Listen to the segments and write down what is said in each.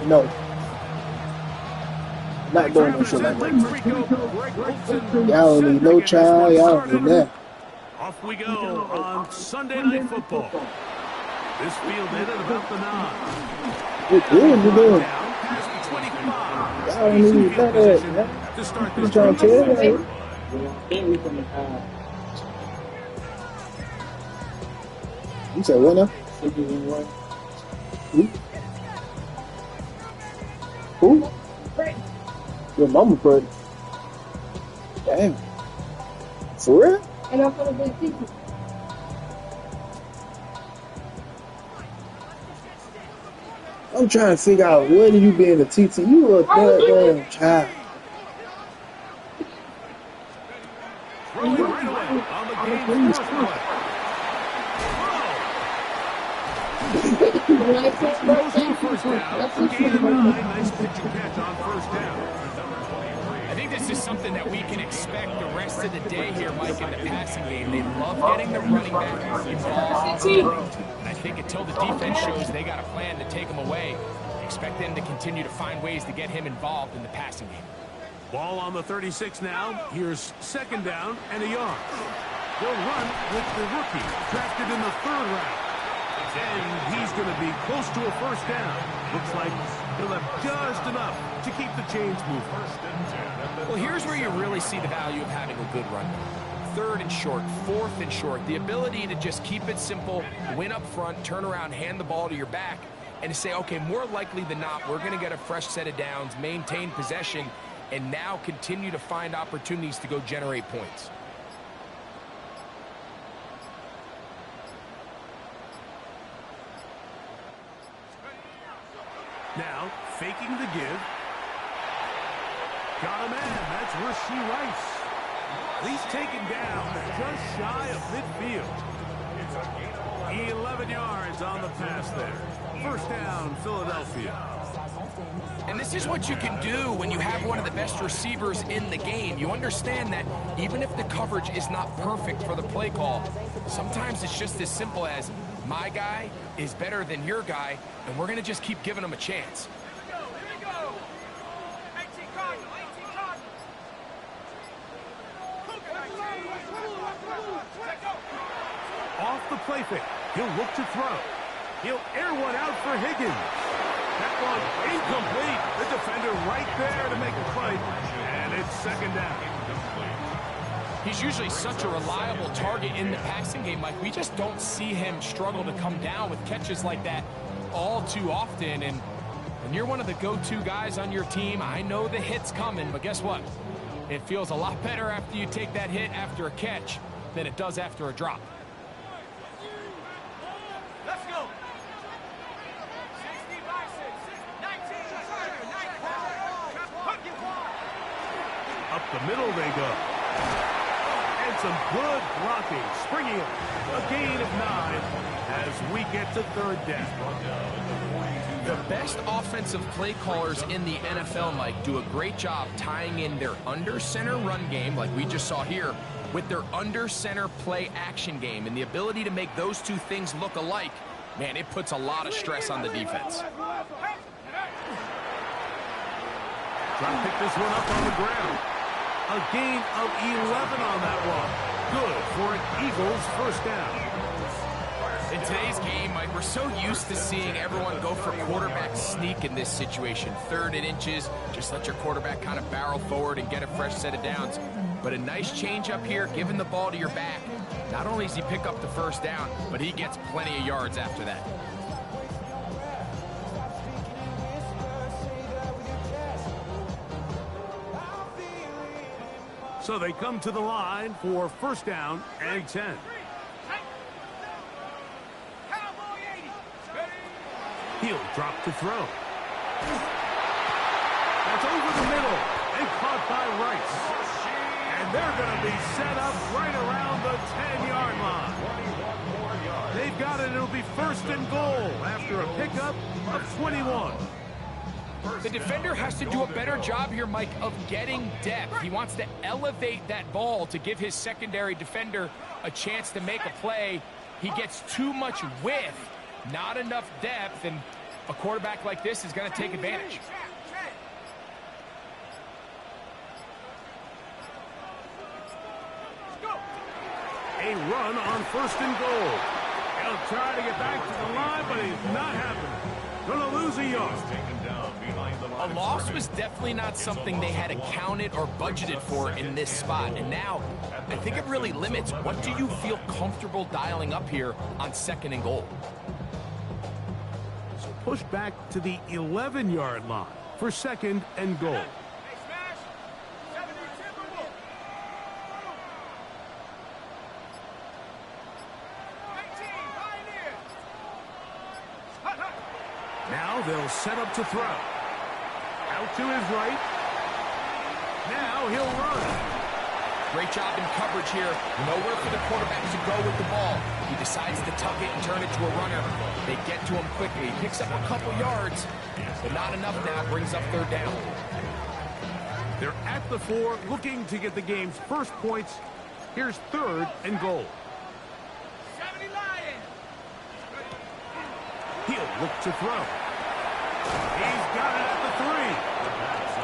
No. Not doing no shit like that. Y'all don't need no child. Y'all don't need that. Off we go on Sunday Night Football. This field in at about the 9. What you doing? Y'all don't need that. To start You this trying to tell me? You said what now? Who? Who? Your mama pregnant. Damn. For real? And I'm gonna be teaching. I'm trying to figure out where did you being a teacher? You a goddamn child. Throwing right away on the game's first play. Throws for first down. Gain of 9. Nice pitch and catch on first down. I think this is something that we can expect the rest of the day here, Mike, in the passing game. They love getting the running back involved. And I think until the defense shows they got a plan to take him away, expect them to continue to find ways to get him involved in the passing game. Ball on the 36 now. Here's second down and a yard. They'll run with the rookie, drafted in the 3rd round. And he's going to be close to a first down. Looks like he'll have just enough to keep the chains moving. Well, here's where you really see the value of having a good run. 3rd and short, 4th and short. The ability to just keep it simple, win up front, turn around, hand the ball to your back, and to say, okay, more likely than not, we're going to get a fresh set of downs, maintain possession, and now continue to find opportunities to go generate points. Now, faking the give. Got a man. That's Rasheed Rice. He's taken down just shy of midfield. 11 yards on the pass there. First down, Philadelphia. And this is what you can do when you have one of the best receivers in the game. You understand that even if the coverage is not perfect for the play call, sometimes it's just as simple as my guy is better than your guy, and we're going to just keep giving him a chance. Off the play fake. He'll look to throw. He'll air one out for Higgins. That one incomplete. The defender right there to make a play. And it's second down. He's usually such a reliable target in the passing game, Mike. We just don't see him struggle to come down with catches like that all too often. And when you're one of the go-to guys on your team, I know the hit's coming, but guess what? It feels a lot better after you take that hit after a catch than it does after a drop. Let's go. Up the middle they go. And some good blocking. Springing up. A gain of 9 as we get to third down. The best offensive play callers in the NFL, Mike, do a great job tying in their under-center run game, like we just saw here, with their under-center play action game. And the ability to make those two things look alike, man, it puts a lot of stress on the defense. Trying to pick this one up on the ground. A gain of 11 on that one. Good for an Eagles first down. In today's game, Mike, we're so used to seeing everyone go for quarterback sneak in this situation. 3rd and inches, just let your quarterback kind of barrel forward and get a fresh set of downs. But a nice change up here, giving the ball to your back. Not only does he pick up the first down, but he gets plenty of yards after that. So they come to the line for first down and 10. He'll drop to throw. That's over the middle and caught by Rice. And they're going to be set up right around the 10-yard line. They've got it. It'll be first and goal after a pickup of 21. The defender has to do a better job here, Mike, of getting depth. He wants to elevate that ball to give his secondary defender a chance to make a play. He gets too much width, not enough depth, and A quarterback like this is going to take advantage. A run on 1st and goal. He'll try to get back to the line, but he's not happening. Gonna lose a yard. A loss was definitely not something they had accounted or budgeted for in this spot. And now, I think it really limits what do you feel comfortable dialing up here on 2nd and goal. So push back to the 11-yard line for 2nd and goal. Now they'll set up to throw. Out to his right. Now he'll run. Great job in coverage here. Nowhere for the quarterback to go with the ball. He decides to tuck it and turn it to a runner. They get to him quickly. He picks up a couple yards, but not enough now. Brings up 3rd down. They're at the 4, looking to get the game's first points. Here's 3rd and goal. He'll look to throw. He's got it at the 3.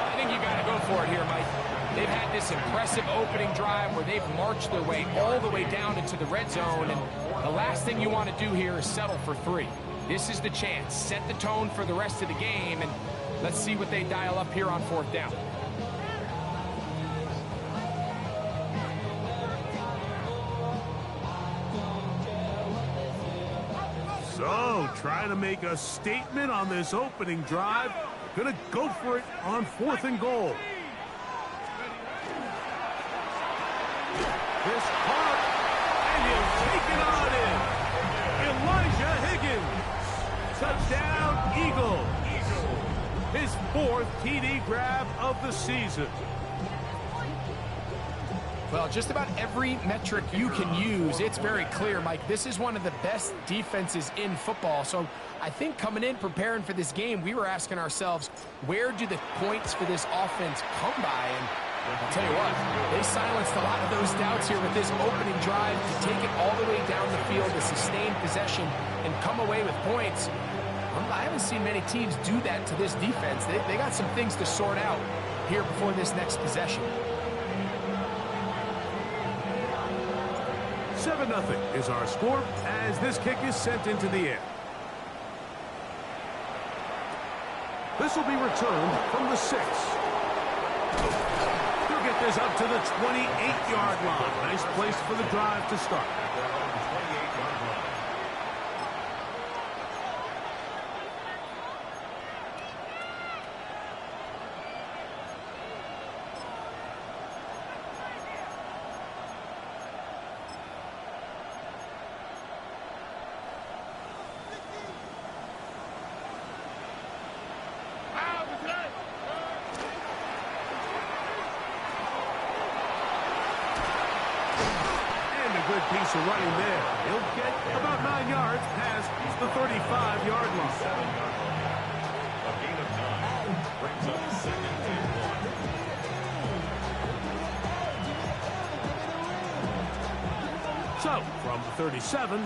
I think you got to go for it here, Mike. They've had this impressive opening drive where they've marched their way all the way down into the red zone, and the last thing you want to do here is settle for 3. This is the chance. Set the tone for the rest of the game, and let's see what they dial up here on 4th down. So, trying to make a statement on this opening drive. Gonna go for it on 4th and goal. This caught, and he'll take it on in. Elijah Higgins. Touchdown, Eagles. His 4th TD grab of the season. Well, just about every metric you can use, it's very clear, Mike. This is one of the best defenses in football. So I think coming in, preparing for this game, we were asking ourselves, where do the points for this offense come by? And I'll tell you what, they silenced a lot of those doubts here with this opening drive to take it all the way down the field, to sustain possession, and come away with points. I haven't seen many teams do that to this defense. They got some things to sort out here before this next possession. 7-0 is our score as this kick is sent into the air. This will be returned from the 6. He'll get this up to the 28-yard line. Nice place for the drive to start. Good piece of running there. He'll get about 9 yards past the 35-yard line. A gain of 9 brings up 2nd and 1. So, from the 37,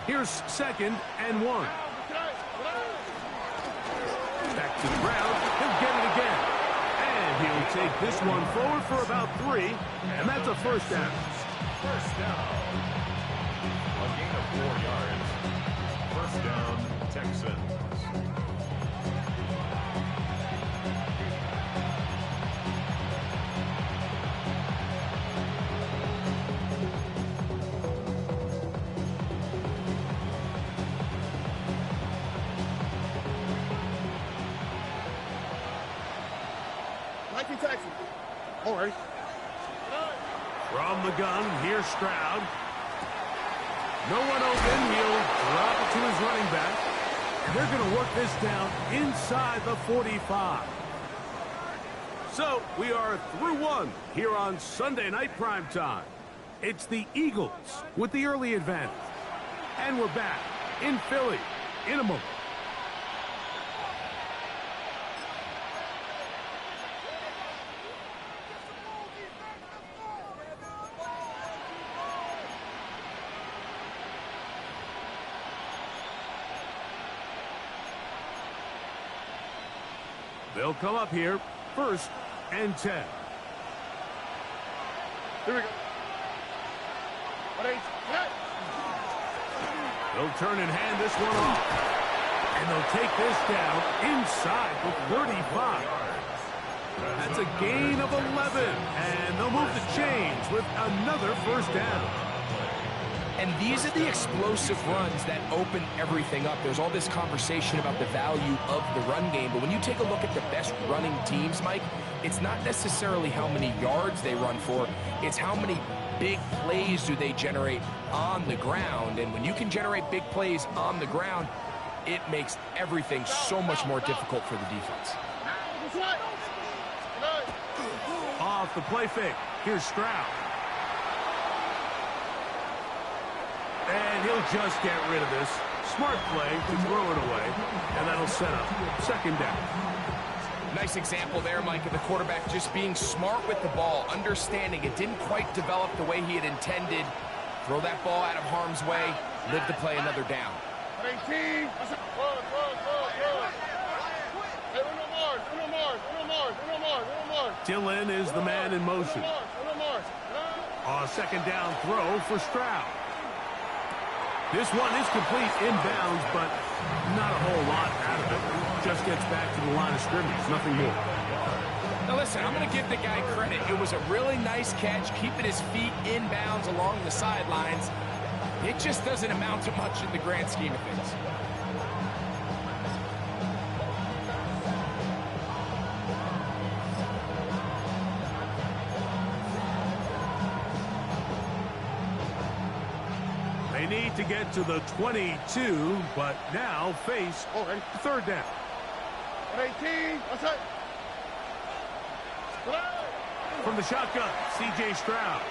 here's 2nd and 1. Back to the ground. He'll get it again. And he'll take this one forward for about 3, and that's a 1st down. 1st down. A gain of 4 yards. 1st down, Texans. Texans. All right. From the gun, here's Stroud. No one open. He'll drop it to his running back. They're going to work this down inside the 45. So we are through 1 here on Sunday Night Primetime. It's the Eagles with the early advantage. And we're back in Philly in a moment. They'll come up here, 1st and 10. Here we go. They'll turn and hand this one off. And they'll take this down inside the 35. That's a gain of 11. And they'll move the chains with another 1st down. And these are the explosive runs that open everything up. There's all this conversation about the value of the run game, but when you take a look at the best running teams, Mike, it's not necessarily how many yards they run for, it's how many big plays do they generate on the ground. And when you can generate big plays on the ground, it makes everything so much more difficult for the defense. Off the play fake. Here's Stroud. And he'll just get rid of this. Smart play to throw it away. And that'll set up 2nd down. Nice example there, Mike, of the quarterback just being smart with the ball, understanding it didn't quite develop the way he had intended. Throw that ball out of harm's way, live to play another down. 18. Dillon is the man in motion. A 2nd down throw for Stroud. This one is complete inbounds, but not a whole lot out of it. Just gets back to the line of scrimmage, nothing more. Now listen, I'm going to give the guy credit. It was a really nice catch, keeping his feet inbounds along the sidelines. It just doesn't amount to much in the grand scheme of things. They need to get to the 22, but now face 3rd down. 18. From the shotgun, C.J. Stroud.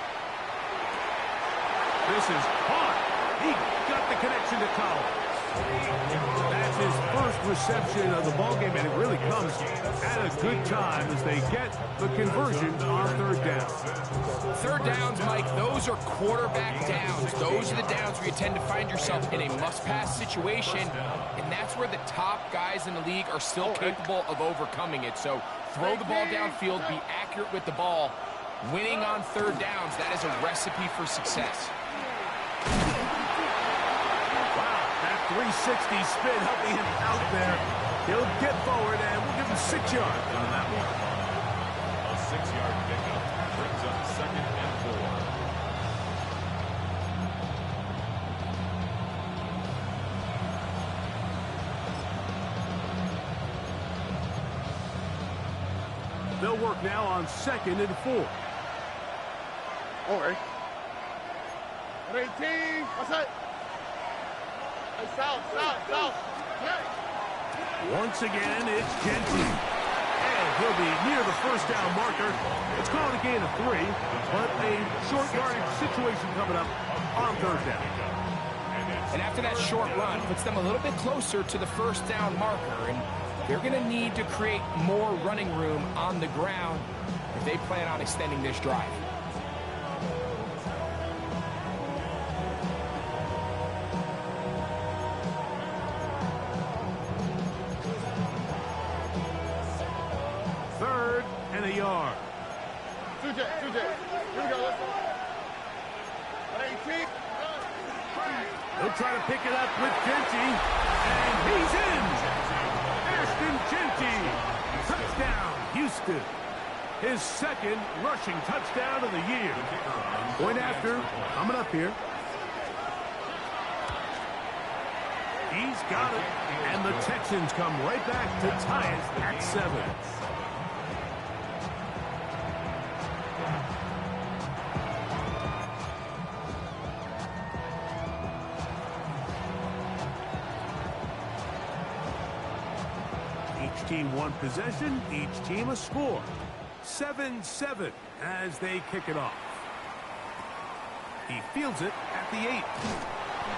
This is hard. He got the connection to Collins. That's his 1st reception of the ballgame, and it really comes at a good time as they get the conversion on 3rd down. 3rd downs, Mike, those are quarterback downs. Those are the downs where you tend to find yourself in a must-pass situation, and that's where the top guys in the league are still capable of overcoming it. So throw the ball downfield, be accurate with the ball. Winning on 3rd downs, that is a recipe for success. Wow, that 360 spin helping him out there. He'll get forward, and we'll give him 6 yards on that one. A 6-yard pickup brings up 2nd and 4. They'll work now on 2nd and 4. All right. 18. What's that? Hey, south. Once again, it's Genty. And he'll be near the 1st down marker. It's called a gain of 3, but a short yardage situation coming up on 3rd down. And after that short run, puts them a little bit closer to the 1st down marker, and they're going to need to create more running room on the ground if they plan on extending this drive. A yard. 2J. Here we go. 18. He'll try to pick it up with Genty, and he's in. Ashton Genty, touchdown, Houston. His 2nd rushing touchdown of the year. Point after, coming up here. He's got it, and the Texans come right back to tie it at 7. Each team one possession, each team a score. 7-7 as they kick it off. He fields it at the 8.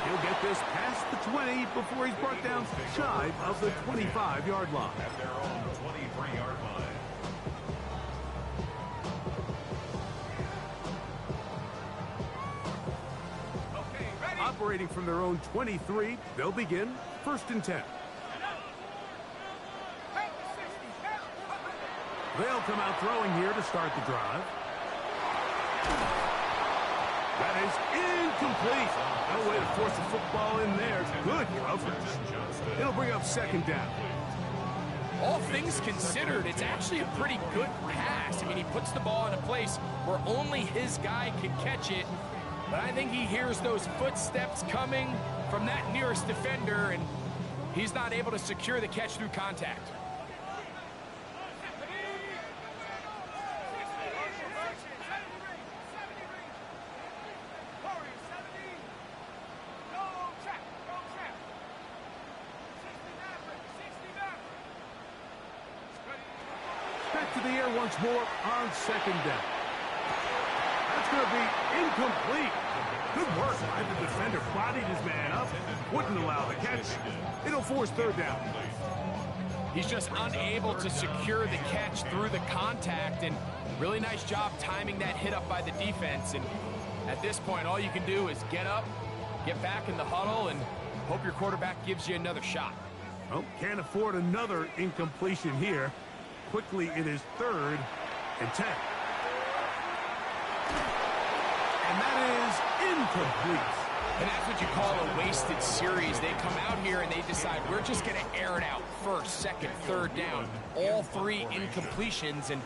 He'll get this past the 20 before he's brought down shy of the 25-yard line. At their own 23-yard line. Operating from their own 23, they'll begin 1st and 10. They'll come out throwing here to start the drive. That is incomplete. No way to force the football in there. Good coverage. It'll bring up second down. All things considered, it's actually a pretty good pass. I mean, he puts the ball in a place where only his guy can catch it. But I think he hears those footsteps coming from that nearest defender, and he's not able to secure the catch through contact. Back to the air once more on second down. That's going to be incomplete. Good work by the defender. Bodied his man up. Wouldn't allow the catch. It'll force third down. He's just unable to secure the catch through the contact, and really nice job timing that hit up by the defense. And at this point, all you can do is get up, get back in the huddle, and hope your quarterback gives you another shot. Oh, can't afford another incompletion here. Quickly, it is 3rd and 10. And that is incomplete. And that's what you call a wasted series. They come out here and they decide, we're just going to air it out. 1st, 2nd, 3rd down. All 3 incompletions, and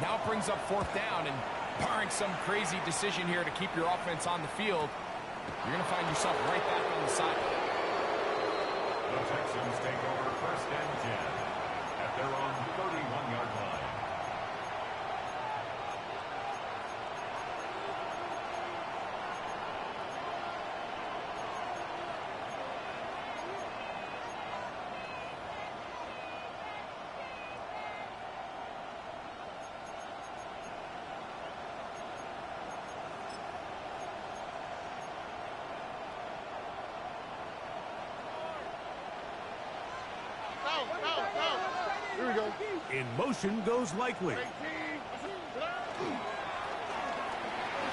now it brings up 4th down. And barring some crazy decision here to keep your offense on the field, you're going to find yourself right back on the side. The Texans take over 1st and 10 at their own 31-yard line. Here we go. In motion goes Likely. 18.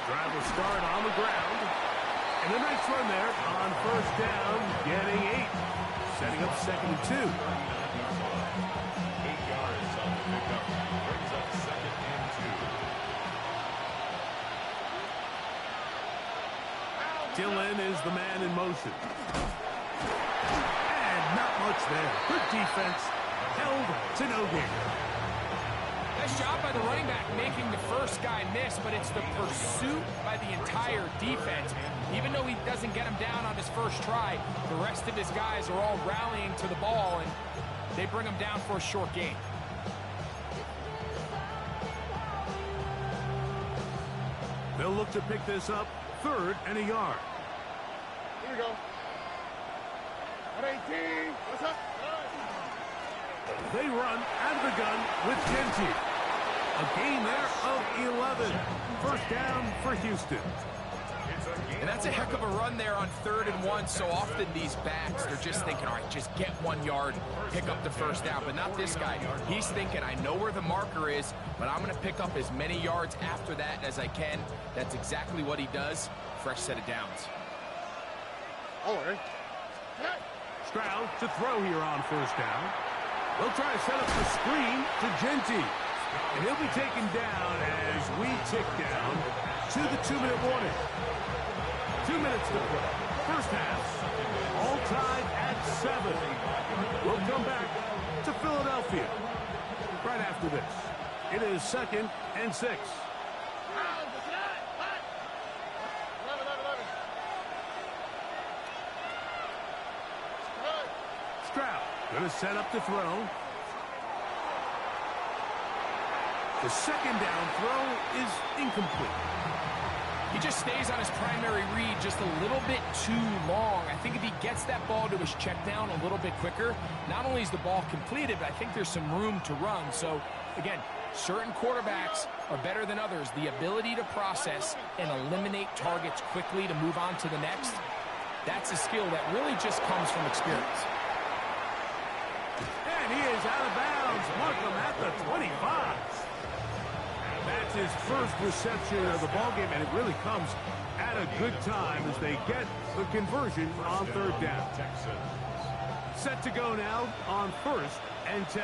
Drive will start on the ground. And a nice run there on 1st down, getting 8. Setting up 2nd and 2. 8 yards on the pickup. Brings up 2nd and 2. Dillon is the man in motion. And not much there. Good defense. Held to no gain. Nice job by the running back making the first guy miss, but it's the pursuit by the entire defense. Even though he doesn't get him down on his first try, the rest of his guys are all rallying to the ball, and they bring him down for a short gain. They'll look to pick this up 3rd and a yard. Here we go. At 18. What's up? They run out of the gun with Genty. A gain there of 11. 1st down for Houston. And that's a heck of a run there on 3rd and 1. So often these backs, they're just thinking, all right, just get 1 yard, pick up the 1st down. But not this guy. He's thinking, I know where the marker is, but I'm going to pick up as many yards after that as I can. That's exactly what he does. Fresh set of downs. All right. Stroud to throw here on 1st down. They'll try to set up the screen to Genty. And he'll be taken down as we tick down to the 2-minute warning. 2 minutes to play. 1st half, all tied at 7. We'll come back to Philadelphia right after this. It is 2nd and 6. Stroud going to set up the throw. The 2nd down throw is incomplete. He just stays on his primary read just a little bit too long. I think if he gets that ball to his check down a little bit quicker, not only is the ball completed, but I think there's some room to run. So, again, certain quarterbacks are better than others. The ability to process and eliminate targets quickly to move on to the next, that's a skill that really just comes from experience. And he is out of bounds. Markham at the 25. That's his first reception of the ballgame, and it really comes at a good time as they get the conversion on 3rd down. Set to go now on 1st and 10.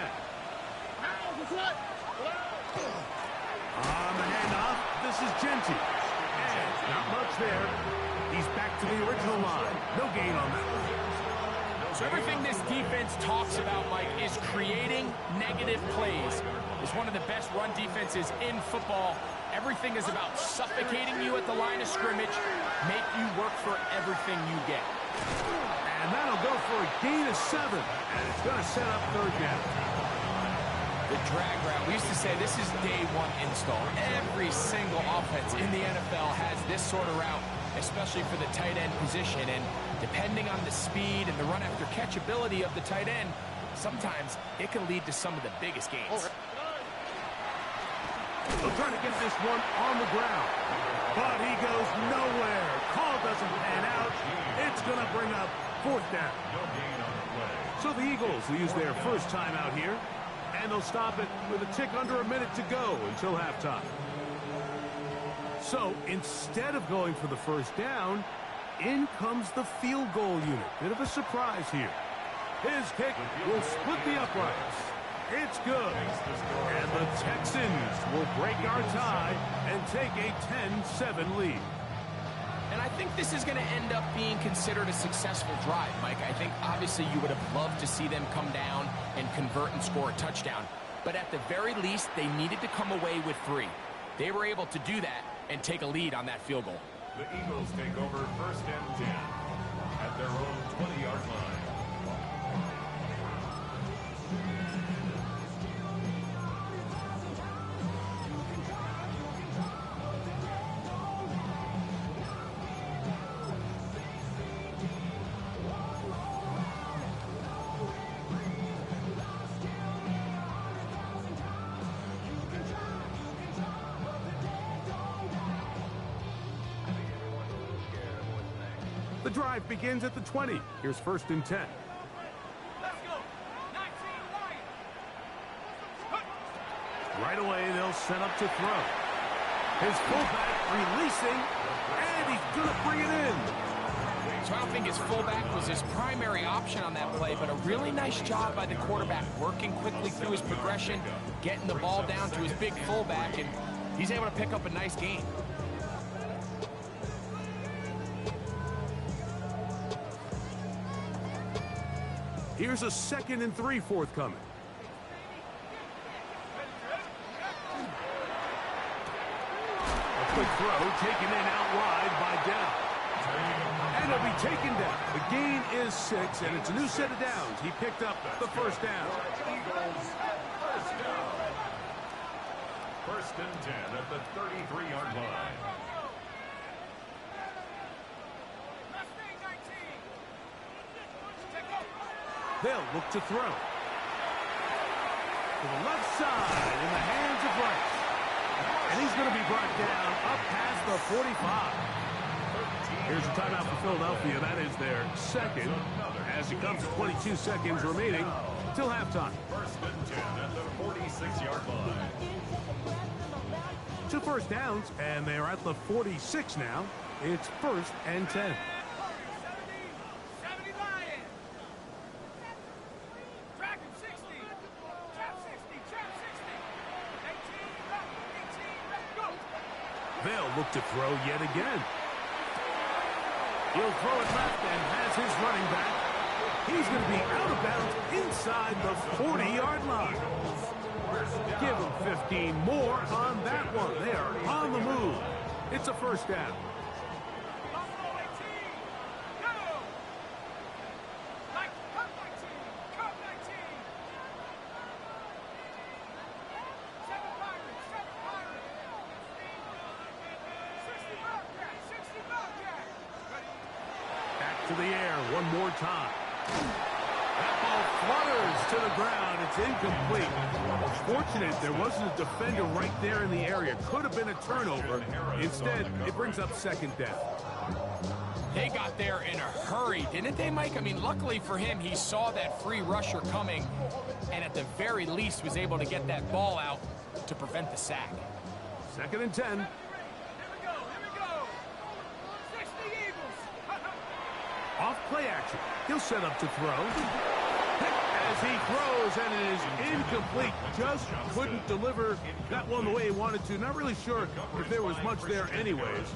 On the handoff, this is Genty. And not much there. He's back to the original line. No gain on that one. So everything this defense talks about, Mike, is creating negative plays. It's one of the best run defenses in football. Everything is about suffocating you at the line of scrimmage, make you work for everything you get. And that'll go for a gain of 7. And it's going to set up third down. The drag route, we used to say this is day one install. Every single offense in the NFL has this sort of route, especially for the tight end position. And depending on the speed and the run after catch ability of the tight end, sometimes it can lead to some of the biggest gains. They'll try to get this one on the ground. But he goes nowhere. Call doesn't pan out. It's going to bring up fourth down. So the Eagles will use their first time out here. And they'll stop it with a tick under a minute to go until halftime. So instead of going for the first down, in comes the field goal unit. Bit of a surprise here. His kick will split the uprights. It's good. And the Texans will break our tie and take a 10-7 lead. And I think this is going to end up being considered a successful drive, Mike. I think obviously you would have loved to see them come down and convert and score a touchdown. But at the very least, they needed to come away with 3. They were able to do that and take a lead on that field goal. The Eagles take over first and 10 at their own 20-yard line. The drive begins at the 20. Here's first and 10. Let's go. 19 Lions. Right away, they'll set up to throw. His fullback releasing, and he's going to bring it in. So I don't think his fullback was his primary option on that play, but a really nice job by the quarterback working quickly through his progression, getting the ball down to his big fullback, and he's able to pick up a nice gain. Here's a 2nd and 3 forthcoming. A quick throw taken in out wide by Down. And it'll be taken down. The gain is 6, and it's a new set of downs. He picked up the first down. First and 10 at the 33-yard line. They'll look to throw. To the left side in the hands of Rice. And he's going to be brought down up past the 45. Here's a timeout for Philadelphia. That is their second as it comes to 22 seconds remaining till halftime. First and 10 at the 46-yard line. 2 first downs, and they're at the 46 now. It's first and 10. They'll look to throw yet again. He'll throw it left and has his running back. He's going to be out of bounds inside the 40-yard line. Give him 15 more on that one. They are on the move. It's a first down. To the air one more time. That ball flutters to the ground. It's incomplete. Fortunate there wasn't a defender right there in the area. Could have been a turnover. Instead, it brings up second down. They got there in a hurry, didn't they, Mike? I mean, luckily for him, he saw that free rusher coming and at the very least was able to get that ball out to prevent the sack. Second and 10. Off play action. He'll set up to throw. As he throws, and it is incomplete. Just couldn't deliver that one the way he wanted to. Not really sure if there was much there anyways.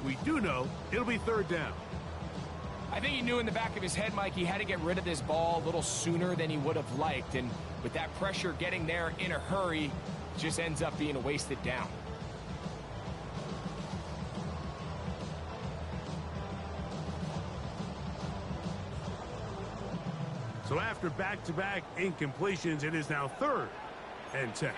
We do know it'll be third down. I think he knew in the back of his head, Mike, he had to get rid of this ball a little sooner than he would have liked. And with that pressure getting there in a hurry, just ends up being a wasted down. So after back-to-back incompletions, it is now 3rd and 10.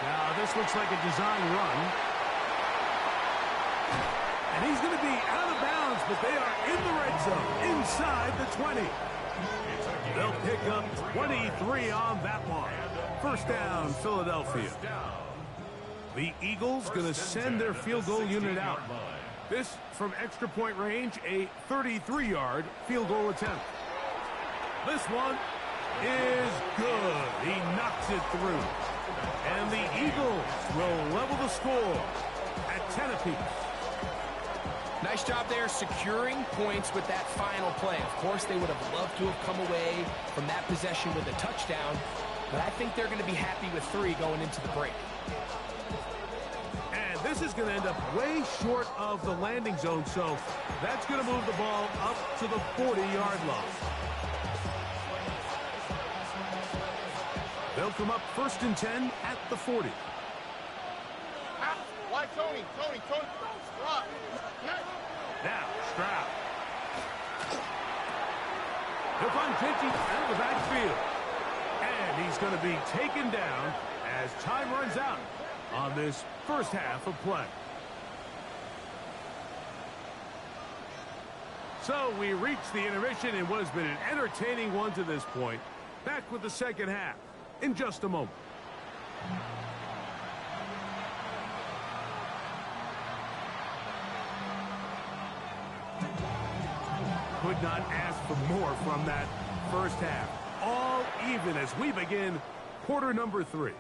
Now this looks like a design run. And he's going to be out of bounds, but they are in the red zone, inside the 20. They'll pick up 23 on that one. First down, Philadelphia. The Eagles going to send their field goal unit out. This from extra point range, a 33-yard field goal attempt. This one is good. He knocks it through. And the Eagles will level the score at 10 apiece. Nice job there securing points with that final play. Of course, they would have loved to have come away from that possession with a touchdown, but I think they're going to be happy with 3 going into the break. And this is going to end up way short of the landing zone, so that's going to move the ball up to the 40-yard line. They'll come up 1st and 10 at the 40. Why, Tony? Rock. Now, Stroud. He'll find Pitchy out of the backfield. And he's going to be taken down as time runs out on this first half of play. So we reach the intermission in what has been an entertaining one to this point. Back with the second half in just a moment. Could not ask for more from that first half. All even as we begin quarter number 3.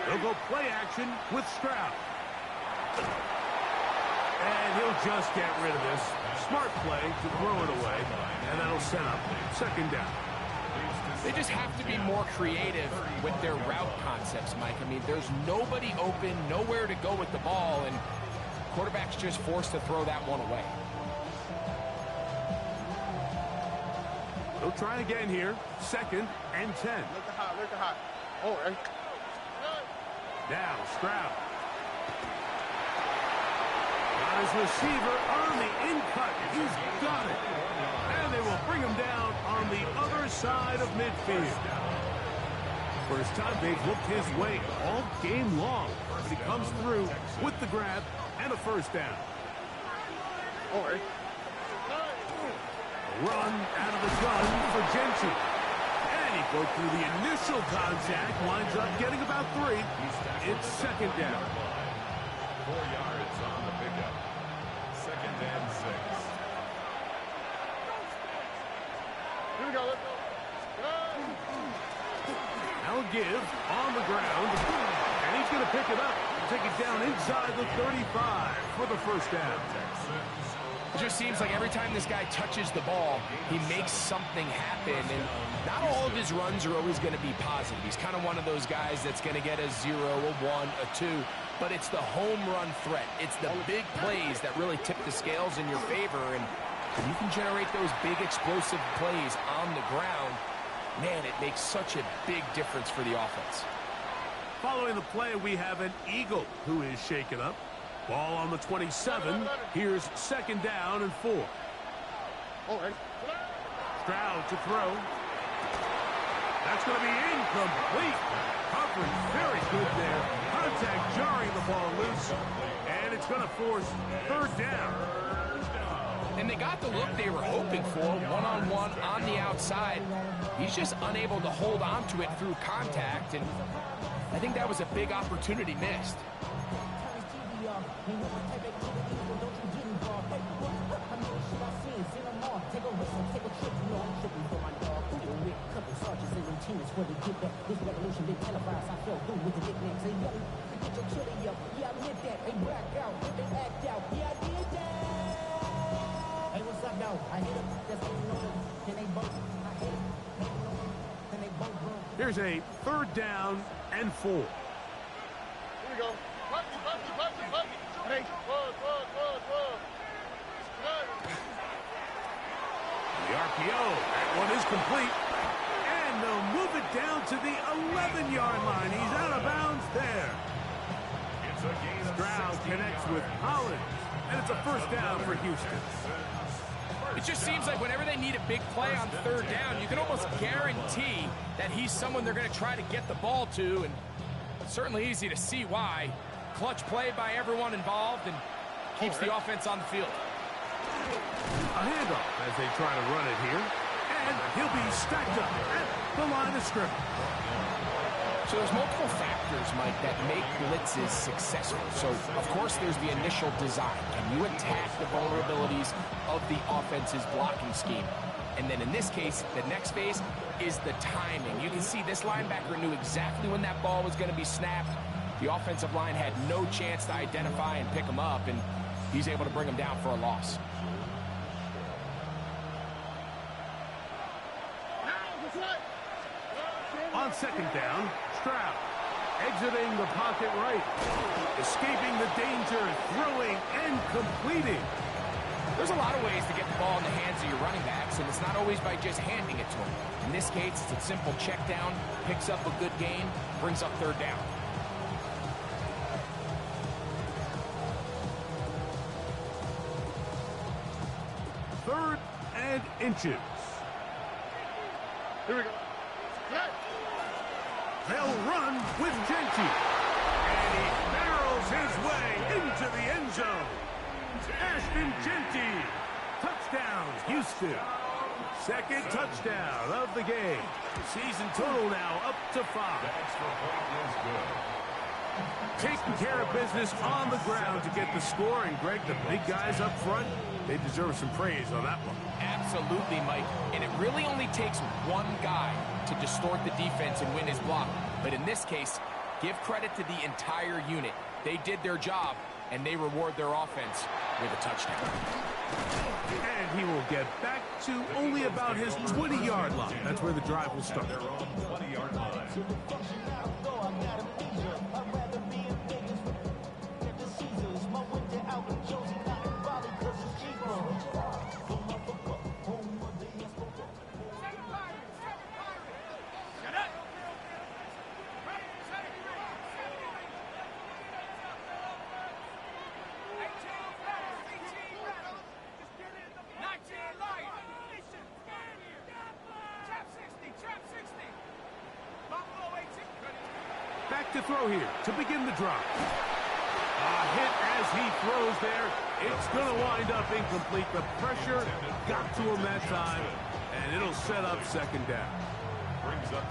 They'll go play action with Stroud. And he'll just get rid of this. Smart play to throw it away. And that'll set up second down. They just have to be more creative with their route concepts, Mike. I mean, there's nobody open, nowhere to go with the ball, and quarterback's just forced to throw that one away. They'll try again here. 2nd and 10. Look at hot. Oh, right. Now, Stroud. Got his receiver on the in-cut. He's got it. And they will bring him down on the other side of midfield. First time they've looked his way all game long. But he comes through with the grab and a first down. Oh, right. Run out of the gun for Gentry. And he broke through the initial contact, winds up getting about 3. It's second down. 4 yards on the pickup. 2nd and 6. Here we go. Let's go. Now give on the ground. And he's going to pick it up and take it down inside the 35 for the first down. It just seems like every time this guy touches the ball, he makes something happen, and not all of his runs are always going to be positive. He's kind of one of those guys that's going to get a 0, a 1, a 2, but it's the home run threat. It's the big plays that really tip the scales in your favor, and when you can generate those big explosive plays on the ground, man, it makes such a big difference for the offense. Following the play, we have an Eagle who is shaken up. Ball on the 27. Here's second down and 4. Oh, right. Stroud to throw. That's going to be incomplete. Coverage very good there. Contact jarring the ball loose. And it's going to force third down. And they got the look they were hoping for, one-on-one on the outside. He's just unable to hold on to it through contact, and I think that was a big opportunity missed. Here's a third down and 4. Here we go. Hey, The RPO, that one is complete. And they'll move it down to the 11-yard line. He's out of bounds there. It's a gain of Stroud 16 connects yards. with Collins. And it's a first down for Houston. It just seems like whenever they need a big play on third down, you can almost guarantee that he's someone they're going to try to get the ball to, and it's certainly easy to see why. Clutch play by everyone involved and keeps the offense on the field. A handoff as they try to run it here. And he'll be stacked up at the line of scrimmage. So there's multiple factors, Mike, that make blitzes successful. So, of course, there's the initial design. Can you attack the vulnerabilities of the offense's blocking scheme? And then in this case, the next phase is the timing. You can see this linebacker knew exactly when that ball was going to be snapped. The offensive line had no chance to identify and pick him up, and he's able to bring him down for a loss. On second down, Stroud exiting the pocket right. Escaping the danger, throwing and completing. There's a lot of ways to get the ball in the hands of your running backs, and it's not always by just handing it to them. In this case, it's a simple check down, picks up a good gain, brings up third down. Third and inches. Here we go. They'll run with Genty. And he barrels his way into the end zone. Ashton Genty. Touchdown, Houston. Second touchdown of the game. Season total now up to 5. Extra point is good. Taking care of business on the ground to get the score. And, Greg, the big guys up front, they deserve some praise on that one. Absolutely, Mike. And it really only takes one guy to distort the defense and win his block. But in this case, give credit to the entire unit. They did their job, and they reward their offense with a touchdown. And he will get back to only about his 20-yard line. That's where the drive will start. Their own 20-yard line. Back to throw here to begin the drive. A hit as he throws there. It's going to wind up incomplete. The pressure got to him that time, and it'll set up second down.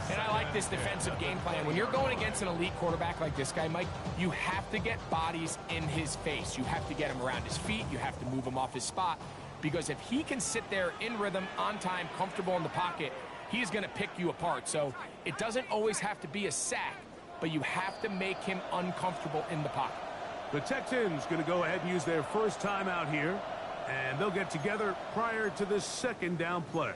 And I like this defensive game plan. When you're going against an elite quarterback like this guy, Mike, you have to get bodies in his face. You have to get him around his feet. You have to move him off his spot. Because if he can sit there in rhythm, on time, comfortable in the pocket, he is going to pick you apart. So it doesn't always have to be a sack, but you have to make him uncomfortable in the pocket. The Texans going to go ahead and use their first time out here, and they'll get together prior to this second down play.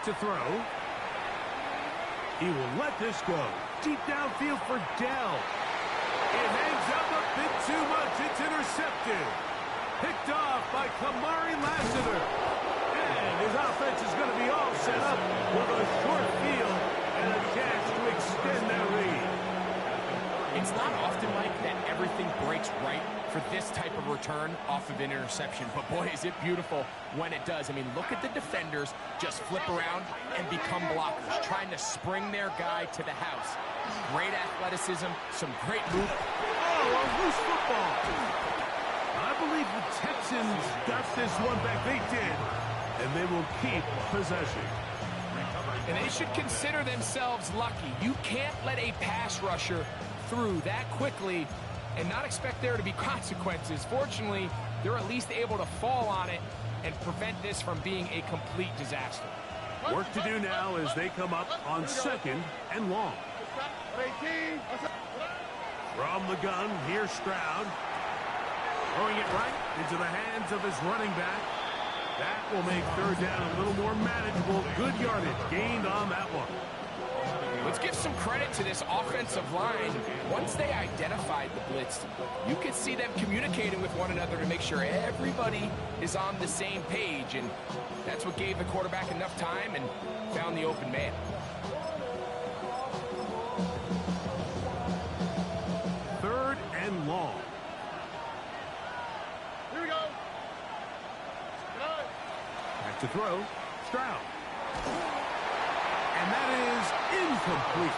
To throw. He will let this go. Deep downfield for Dell. It hangs up a bit too much. It's intercepted. Picked off by Kamari Lassiter. And his offense is going to be all set up with a short field and a chance to extend their lead. It's not often, Mike, that everything breaks right for this type of return off of an interception. But, boy, is it beautiful when it does. I mean, look at the defenders just flip around and become blockers, trying to spring their guy to the house. Great athleticism, some great move. Oh, a loose football. I believe the Texans got this one back. They did. And they will keep possession. And they should consider themselves lucky. You can't let a pass rusher through that quickly and not expect there to be consequences. Fortunately, they're at least able to fall on it and prevent this from being a complete disaster. Work to do now as they come up on 2nd and long. 18. From the gun, here's Stroud. Throwing it right into the hands of his running back. That will make 3rd down a little more manageable. Good yardage gained on that one. Let's give some credit to this offensive line. Once they identified the blitz, you could see them communicating with one another to make sure everybody is on the same page, and that's what gave the quarterback enough time and found the open man. Third and long. Here we go. Back to throw. Stroud. And that is incomplete.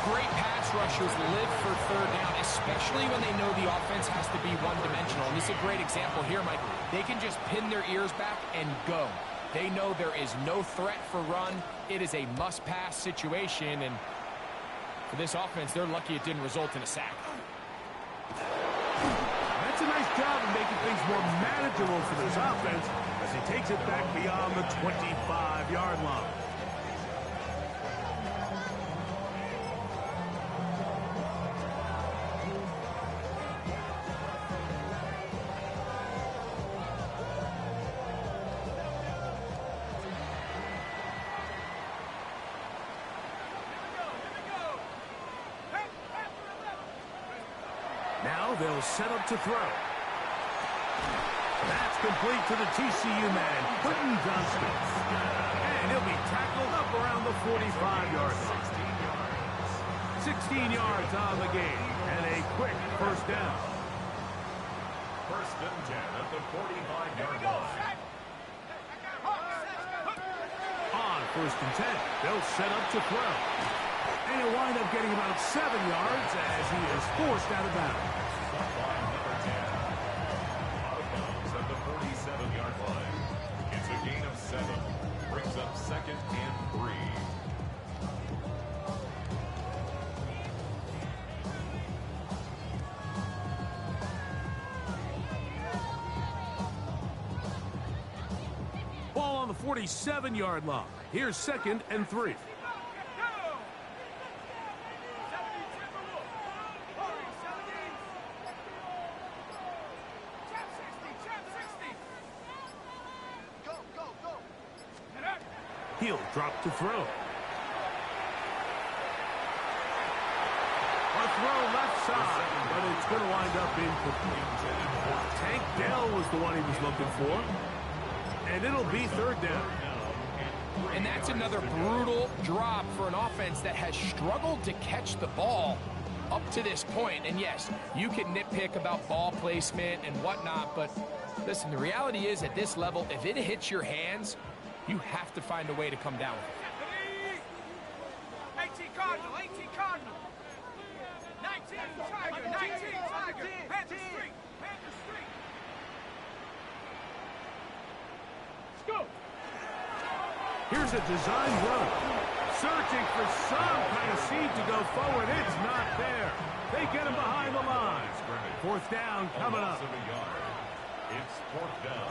Great pass rushers live for 3rd down, especially when they know the offense has to be one-dimensional. And this is a great example here, Mike. They can just pin their ears back and go. They know there is no threat for run. It is a must-pass situation, and for this offense, they're lucky it didn't result in a sack. That's a nice job of making things more manageable for this offense as he takes it back beyond the 25-yard line. Now they'll set up to throw. That's complete to the TCU man, Quentin Johnston. And he'll be tackled up around the 45-yard line. 16 yards on the game, and a quick 1st down. 1st and 10 at the 45-yard line. On 1st and 10, they'll set up to throw. And he'll wind up getting about 7 yards as he is forced out of bounds. By number 10. Out of bounds at the 47-yard line. It's a gain of 7. Brings up 2nd and 3. Ball on the 47-yard line. Here's 2nd and 3. He'll drop to throw. A throw left side, but it's going to wind up incomplete. Tank Dell was the one he was looking for. And it'll be 3rd down. And that's another brutal drop for an offense that has struggled to catch the ball up to this point. And yes, you can nitpick about ball placement and whatnot, but listen, the reality is at this level, if it hits your hands, you have to find a way to come down with it. 18 Cardinal, 18 Cardinal. 19 Tiger, 19 Tiger. Panther Street, Panther Street. Let's go. Here's a design run. Searching for some kind of seed to go forward. It's not there. They get him behind the line. 4th down coming up. It's 4th down.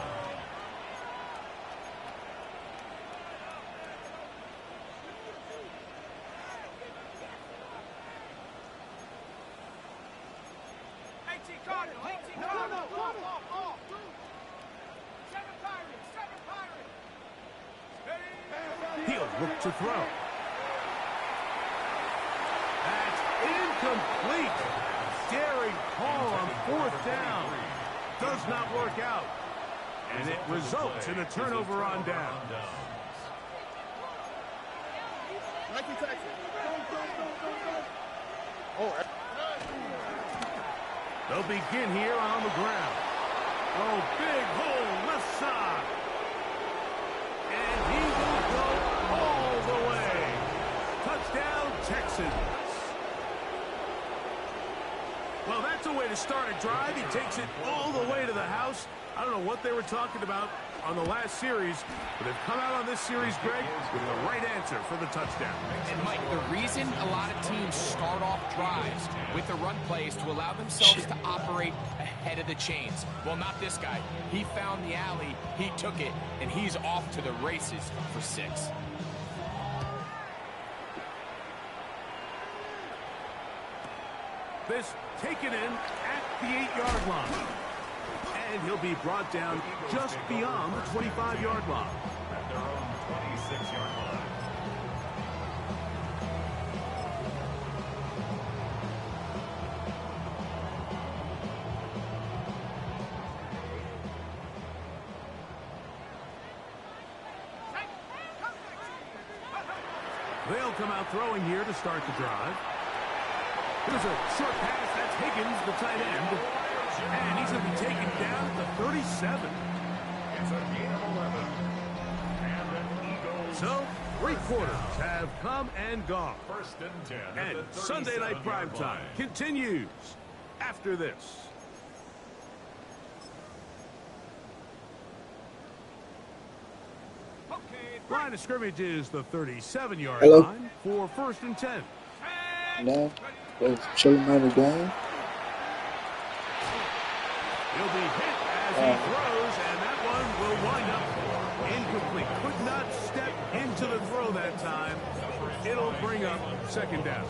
Cardinal, 18 Cardinal. Off. 7 Pirates, 7 Pirates. He'll look to throw. That's incomplete. Daring call on 4th down. Does not work out. And it results in a turnover on down. They'll begin here on the ground. Oh, big hole left side. And he will go all the way. Touchdown, Texans. Well, that's a way to start a drive. He takes it all the way to the house. I don't know what they were talking about on the last series, but they've come out on this series, Greg, with the right answer for the touchdown. And, Mike, the reason a lot of teams start off drives with the run plays to allow themselves to operate ahead of the chains. Well, not this guy. He found the alley, he took it, and he's off to the races for 6. This taken in at the 8-yard line. And he'll be brought down just beyond the 25-yard line. At their own 26-yard line. They'll come out throwing here to start the drive. Here's a short pass. That's Higgins, the tight end. And he's going to be taken down at the 37. It's a gain of 11. And an Eagles. So, 3 quarters have come and gone. 1st and 10. And Sunday Night Primetime continues after this. Line of scrimmage is the 37-yard line for 1st and 10. No, that's chilling out the game. He'll be hit as he throws, and that one will wind up incomplete. Could not step into the throw that time. It'll bring up 2nd down.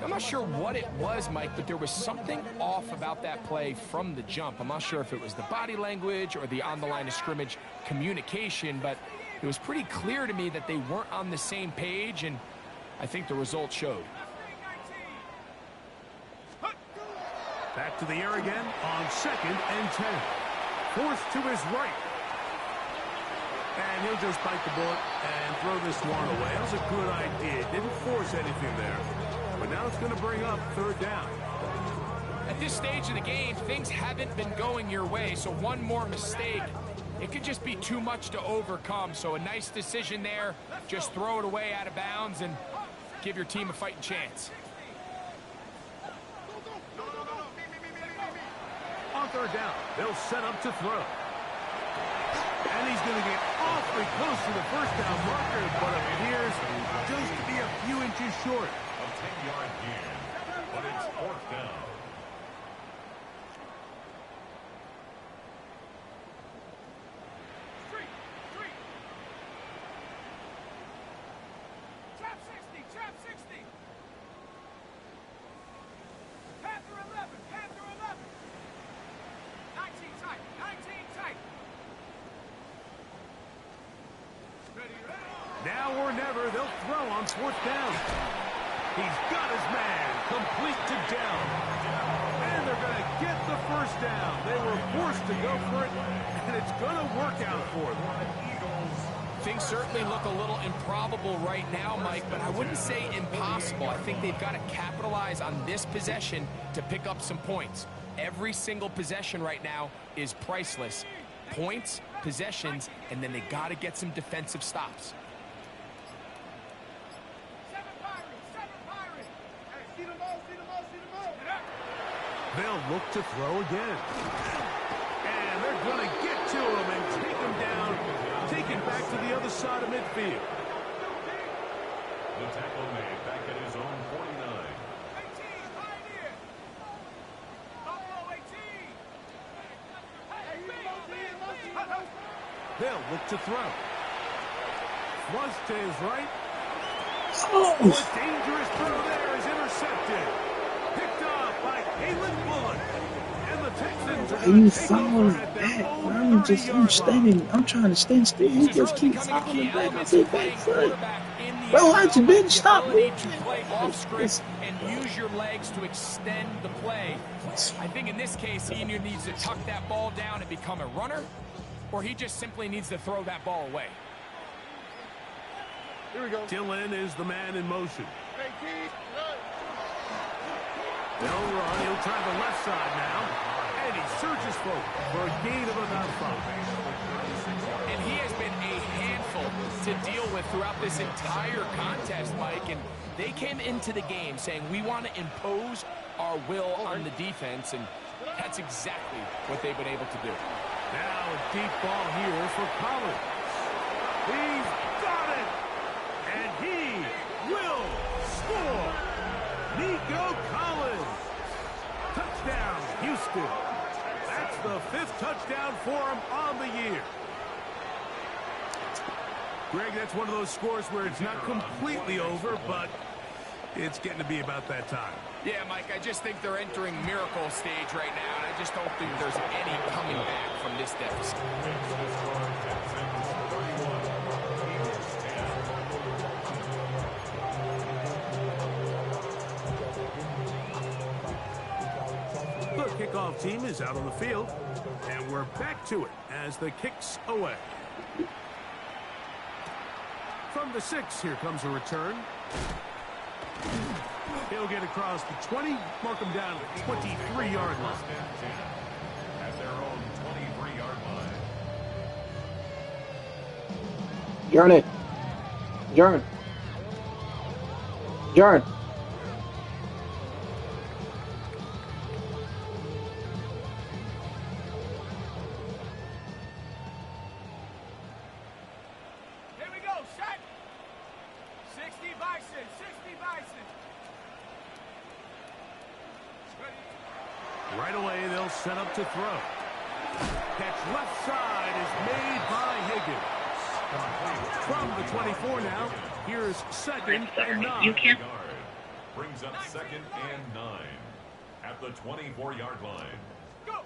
I'm not sure what it was, Mike, but there was something off about that play from the jump. I'm not sure if it was the body language or the on the line of scrimmage communication, but it was pretty clear to me that they weren't on the same page, and I think the result showed. Back to the air again on 2nd and 10. Forced to his right. And he'll just bite the bullet and throw this one away. That was a good idea. Didn't force anything there. But now it's going to bring up 3rd down. At this stage of the game, things haven't been going your way, so one more mistake, it could just be too much to overcome. So a nice decision there. Just throw it away out of bounds and give your team a fighting chance. On 3rd down, they'll set up to throw. And he's going to get awfully close to the 1st down marker, but appears just to be a few inches short. A 10-yard gain, but it's 4th down. Trap 60, trap 60. Panther 11, Panther 11. 19 tight, 19 tight. Ready, ready. Now or never, they'll throw on 4th down. He's got his man, complete to down. And they're going to get the 1st down. They were forced to go for it, and it's going to work out for them. Things certainly look a little improbable right now, Mike, but I wouldn't say impossible. I think they've got to capitalize on this possession to pick up some points. Every single possession right now is priceless. Points, possessions, and then they got to get some defensive stops. 7 Pirates, 7 Pirates. Hey, see the ball, see the ball, see the ball. Get up. They'll look to throw again. And they're going to get to him and take him down, take it back to the other side of midfield. The tackle made back at his own 49. 18, Pioneer. Buffalo 18. Hey, They'll look to throw. Flush to his right. Oh, A dangerous throw there is intercepted. Picked off by Kalen Bullock. And the Texans are why going you to take falling over at their back? own I'm 30-yard standing. I'm trying to stand still. He These are just really keeps becoming falling key back on elements his of back playing foot. quarterback in the Bro, end why'd zone, you bitch the stop, ability bro? to play off script and use your legs to extend the play. I think in this case, he either needs to tuck that ball down and become a runner, or he just simply needs to throw that ball away. Here we go. Dillon is the man in motion. 18. They'll run. He'll try the left side now. And he surges forward for a gain of about 5. And he has been a handful to deal with throughout this entire contest, Mike. And they came into the game saying, we want to impose our will on the defense. And that's exactly what they've been able to do. Now a deep ball here for Collins. He's got it. And he will score. Nico Collins. Touchdown, Houston. That's the 5th touchdown for him on the year. Greg, that's one of those scores where it's not completely over, but it's getting to be about that time. Yeah, Mike, I just think they're entering miracle stage right now, and I just don't think there's any coming back from this deficit. The kickoff team is out on the field, and we're back to it as the kick's away. From the 6, here comes a return. He'll get across the 20, mark him down at the 23-yard line. At their own 23-yard line. Jordan. Jordan. Jordan. Here we go, set. 60 Bison, 60 Bison. Right away, they'll set up to throw. Catch left side is made by Higgins. From the 24 now, here's 2nd and 9. You can't. Brings up 2nd and 9 at the 24-yard line. Go.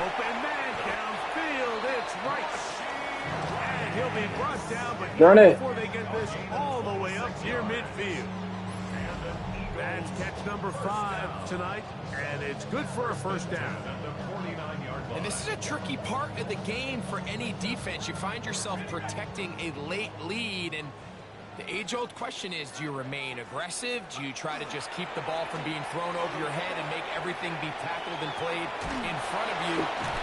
Open man downfield. It's Rice. And he'll be brought down, but Darn not it. before they get this all the way up near midfield. That's catch number 5 tonight, and it's good for a first down. And this is a tricky part of the game for any defense. You find yourself protecting a late lead, and the age-old question is, do you remain aggressive? Do you try to just keep the ball from being thrown over your head and make everything be tackled and played in front of you?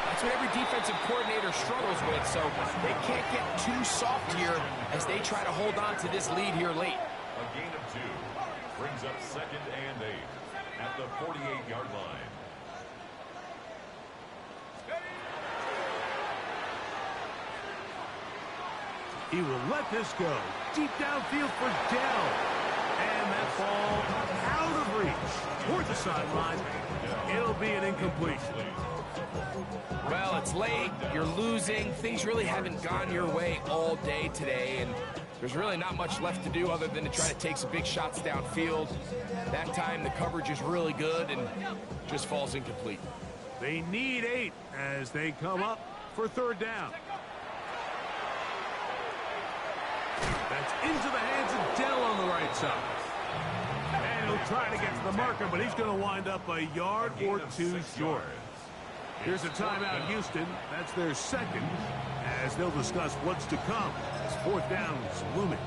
That's what every defensive coordinator struggles with, so they can't get too soft here as they try to hold on to this lead here late. A gain of 2 brings up 2nd and 8 at the 48-yard line. He will let this go. Deep downfield for Dell. And that ball out of reach toward the sideline. It'll be an incompletion. Well, it's late. You're losing. Things really haven't gone your way all day today, and there's really not much left to do other than to try to take some big shots downfield. That time, the coverage is really good and just falls incomplete. They need 8 as they come up for 3rd down. That's into the hands of Dell on the right side. And he'll try to get to the marker, but he's going to wind up a yard or 2 short. Here's a timeout, Houston. That's their 2nd, as they'll discuss what's to come as 4th down is looming.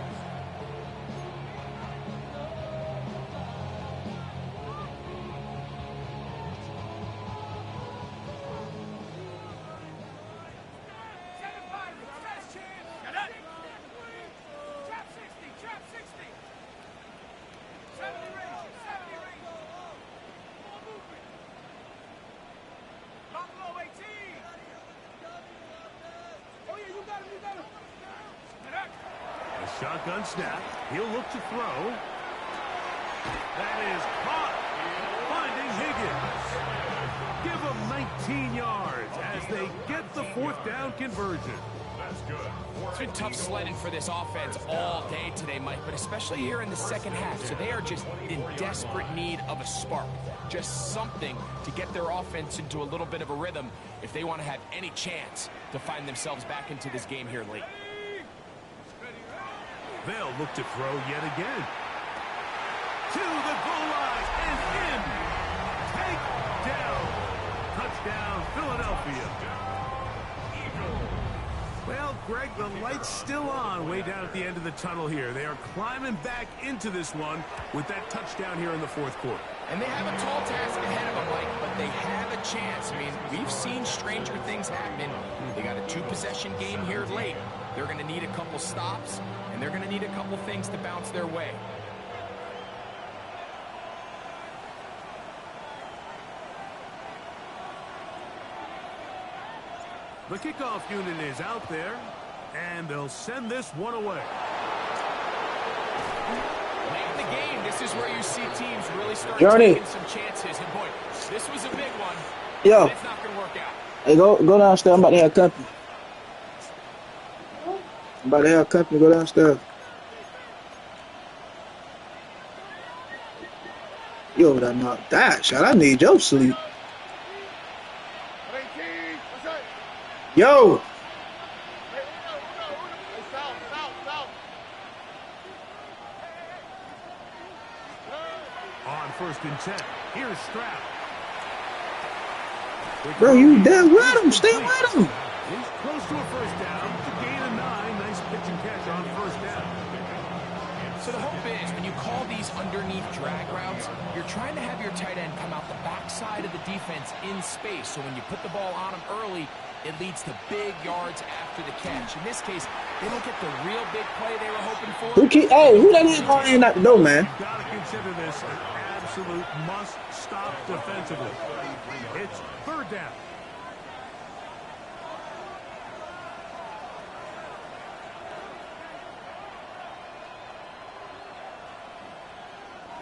Shotgun snap. He'll look to throw. That is caught. Finding Higgins. Give him 19 yards as they get the 4th down conversion. That's It's been tough sledding for this offense all day today, Mike, but especially here in the second half. So they are just in desperate need of a spark, just something to get their offense into a little bit of a rhythm if they want to have any chance to find themselves back into this game here late. They'll look to throw yet again. To the goal line and in. Take down. Touchdown, Philadelphia. Well, Greg, the light's still on way down at the end of the tunnel here. They are climbing back into this one with that touchdown here in the fourth quarter. And they have a tall task ahead of them, Mike, but they have a chance. I mean, we've seen stranger things happen. They got a two-possession game here late. They're going to need a couple stops, and they're going to need a couple things to bounce their way. The kickoff unit is out there, and they'll send this one away. Late in the game, this is where you see teams really start Journey. taking some chances. And boy, this was a big one. Yo. It's not going to work out. Hey, go downstairs. I'm about to have company. Go downstairs. Yo, that knocked that shot. I need your sleep. 18. What's that? Yo. Hey, south. On 1st and 10, here's Stroud. Bro, you there with him. Stay with him. He's close to a first down. To gain a 9. Nice pitch and catch on first down. So the hope is when you call these underneath drag routes, you're trying to have your tight end come out the backside of the defense in space. So when you put the ball on him early, it leads to big yards after the catch. In this case, they don't get the real big play they were hoping for. Who that is going in at the door, man? You've got to consider this an absolute must-stop defensively. It's 3rd down.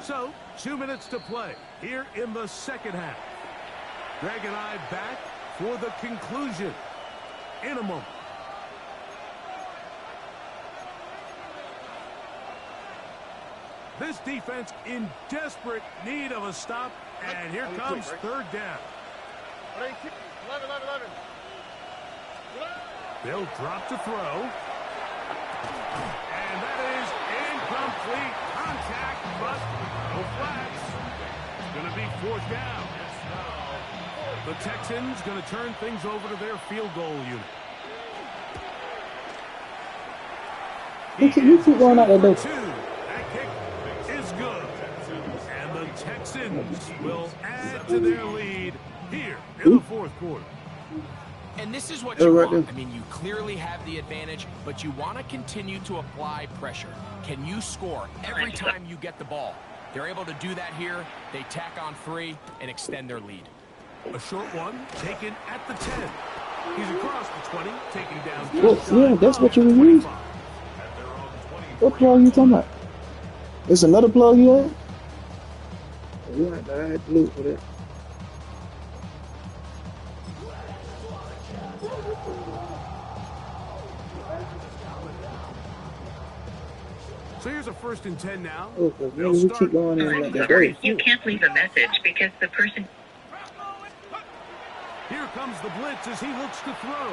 So, 2 minutes to play here in the second half. Greg and I back for the conclusion in a moment. This defense in desperate need of a stop, and here comes 3rd down. 11. They'll drop to throw. And that is incomplete. Contact, but no flags. It's going to be 4th down. The Texans going to turn things over to their field goal unit. You keep going out the door. That kick is good. And the Texans will add to their lead here in the fourth quarter. And this is what Yeah, you right want. there. I mean, you clearly have the advantage, but you want to continue to apply pressure. Can you score every time you get the ball? They're able to do that here. They tack on 3 and extend their lead. A short one taken at the 10. He's across the 20, taking down. Yeah, that's what you use. What plug you talking about? It's another plug you have? Yeah, I had to look for that. So here's a 1st and 10 now. Okay, They'll we start keep going in like that. Great. You can't leave a message because the person... Here comes the blitz as he looks to throw.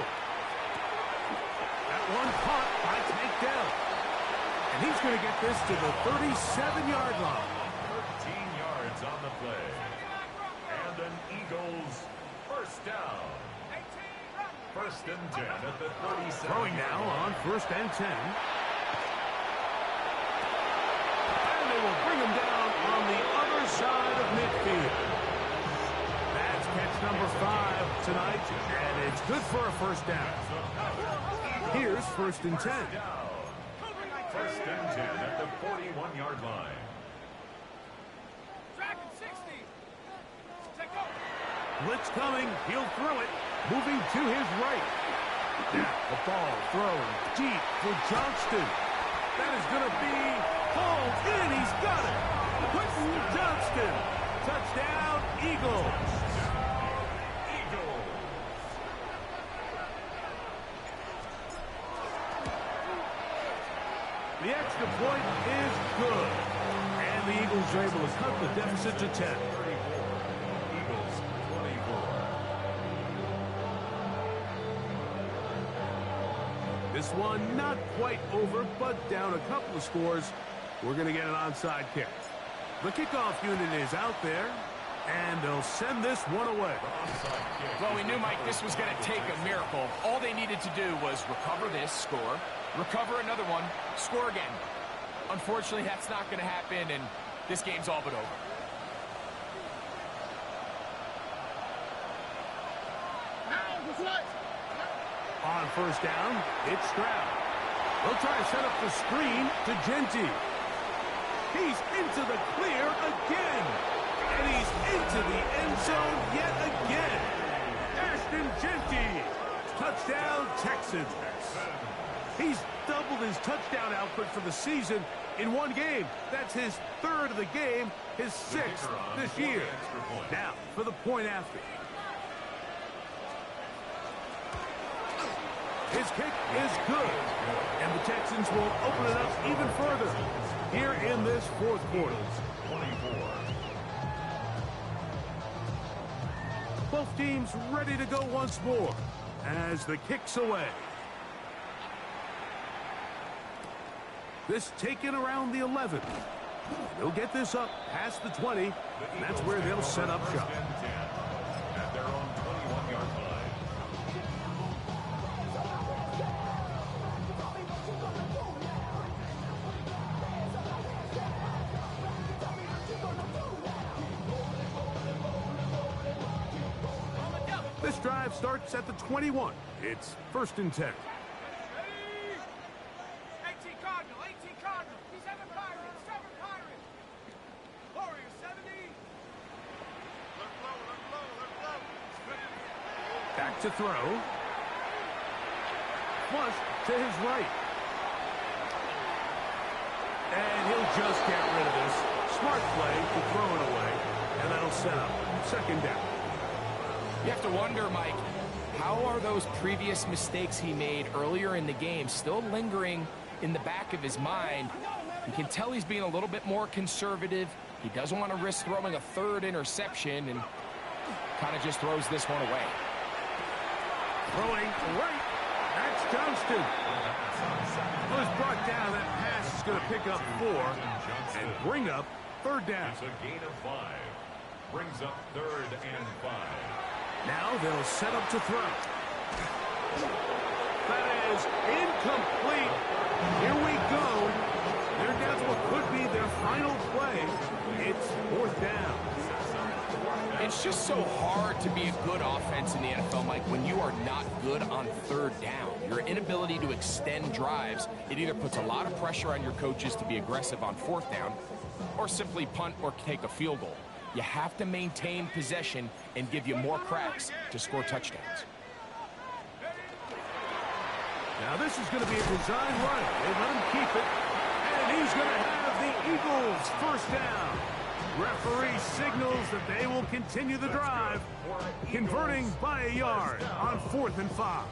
That one caught by Tank Dell. And he's going to get this to the 37-yard line. 13 yards on the play. And an Eagles first down. 1st and 10 at the 37. Throwing now on 1st and 10. And they will bring him down on the other side of midfield. That's catch number 5 tonight, and it's good for a 1st down. Here's 1st and 10. 1st and 10 at the 41-yard line. Tracking 60. Take over. Blitz coming. He'll throw it. Moving to his right. Now the ball thrown deep for Johnston. That is going to be hauled in. He's got it. Quentin Johnston. Touchdown, Eagles. extra point is good. And the Eagles are able to cut the deficit to 10. Eagles 24. This one not quite over, but down a couple of scores. We're going to get an onside kick. The kickoff unit is out there, and they'll send this one away. Well, we knew, Mike, this was going to take a miracle. All they needed to do was recover this, score, recover another one, score again. Unfortunately, that's not going to happen, and this game's all but over. On first down, it's Stroud. They'll try to set up the screen to Genty. He's into the clear again. And he's into the end zone yet again. Ashton Genty. Touchdown, Texans. He's doubled his touchdown output for the season in one game. That's his third of the game, his sixth this year. Now, for the point after. His kick is good. And the Texans will open it up even further here in this fourth quarter. 24. Both teams ready to go once more as the kick's away. This taken around the 11. They'll get this up past the 20. And that's where they'll set up shop. At their own 21-yard line. This drive starts at the 21. It's 1st and 10. 18 Cardinal, 18 Cardinal. 7 Pirates, 7 Pirates. Warriors 70. Look low, look low, look low. Back to throw. Flush to his right. And he'll just get rid of this. Smart play to throw it away. And that'll set up 2nd down. You have to wonder, Mike, how are those previous mistakes he made earlier in the game still lingering in the back of his mind? You can tell he's being a little bit more conservative. He doesn't want to risk throwing a 3rd interception and kind of just throws this one away. Throwing right. That's Johnston. Was brought down. That pass is going to pick up 4 and bring up 3rd down. It's a gain of 5. Brings up 3rd and 5. Now they'll set up to throw. That is incomplete. Here we go. They're down to what could be their final play. It's 4th down. It's just so hard to be a good offense in the NFL, Mike, when you are not good on 3rd down. Your inability to extend drives, it either puts a lot of pressure on your coaches to be aggressive on 4th down or simply punt or take a field goal. You have to maintain possession and give you more cracks to score touchdowns. Now this is going to be a design run. They let him keep it. And he's going to have the Eagles 1st down. Referee signals that they will continue the drive, converting by a yard on 4th and 5.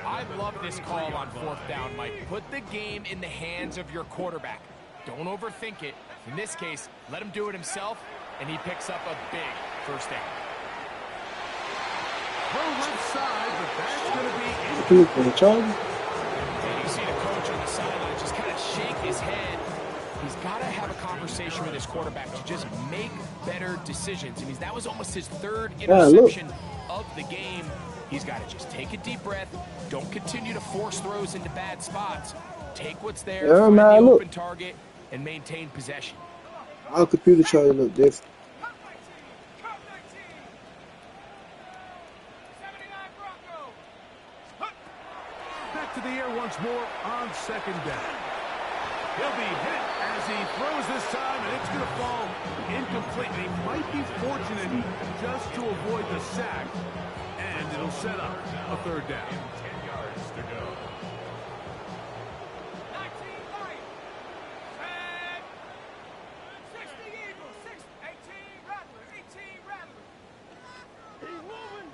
I love this call on 4th down, Mike. Put the game in the hands of your quarterback. Don't overthink it. In this case, let him do it himself, and he picks up a big 1st down. Throw left side, but that's going to be For the Chargers. And you see the coach on the sideline just kind of shake his head. He's got to have a conversation with his quarterback to just make better decisions. I mean, that was almost his 3rd interception of the game. He's got to just take a deep breath. Don't continue to force throws into bad spots. Take what's there, find the open target, and maintain possession. Our computer trying to look different. Cut 19, cut 19. 79 Broncos. back to the air once more on 2nd down. He'll be hit as he throws this time, and it's going to fall incomplete. He might be fortunate just to avoid the sack, and it'll set up a 3rd down. 10 yards to go. 19 Lions. 60 Eagles. 18 Rattler. 18 Rattler. He's moving.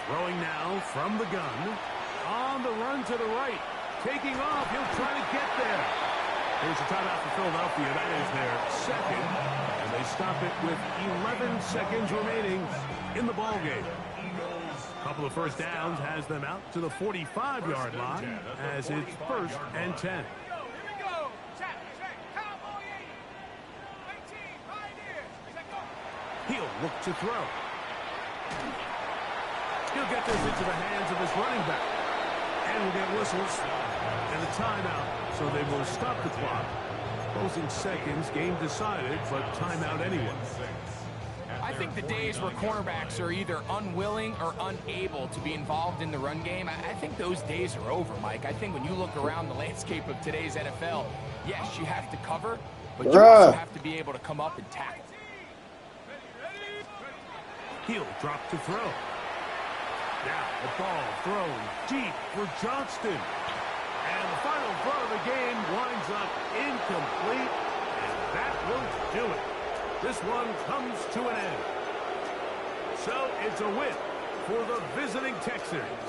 Throwing now from the gun. On the run to the right. taking off. He'll try to get there. Here's a timeout for Philadelphia. That is their second. And they stop it with 11 seconds remaining in the ballgame. A couple of first downs has them out to the 45-yard line as it's 1st and 10. Here we go. Check. Cowboy 80. 18, Pioneers. Check go. He'll look to throw. He'll get this into the hands of his running back. And we'll get whistles and a timeout, so they will stop the clock. Closing seconds, game decided, but timeout anyway. I think the days where cornerbacks are either unwilling or unable to be involved in the run game, I think those days are over, Mike. I think when you look around the landscape of today's NFL, yes, you have to cover, but you also have to be able to come up and tackle. He'll drop to throw. Now the ball thrown deep for Johnston. And the final throw of the game winds up incomplete. And that won't do it. This one comes to an end. So it's a win for the visiting Texans.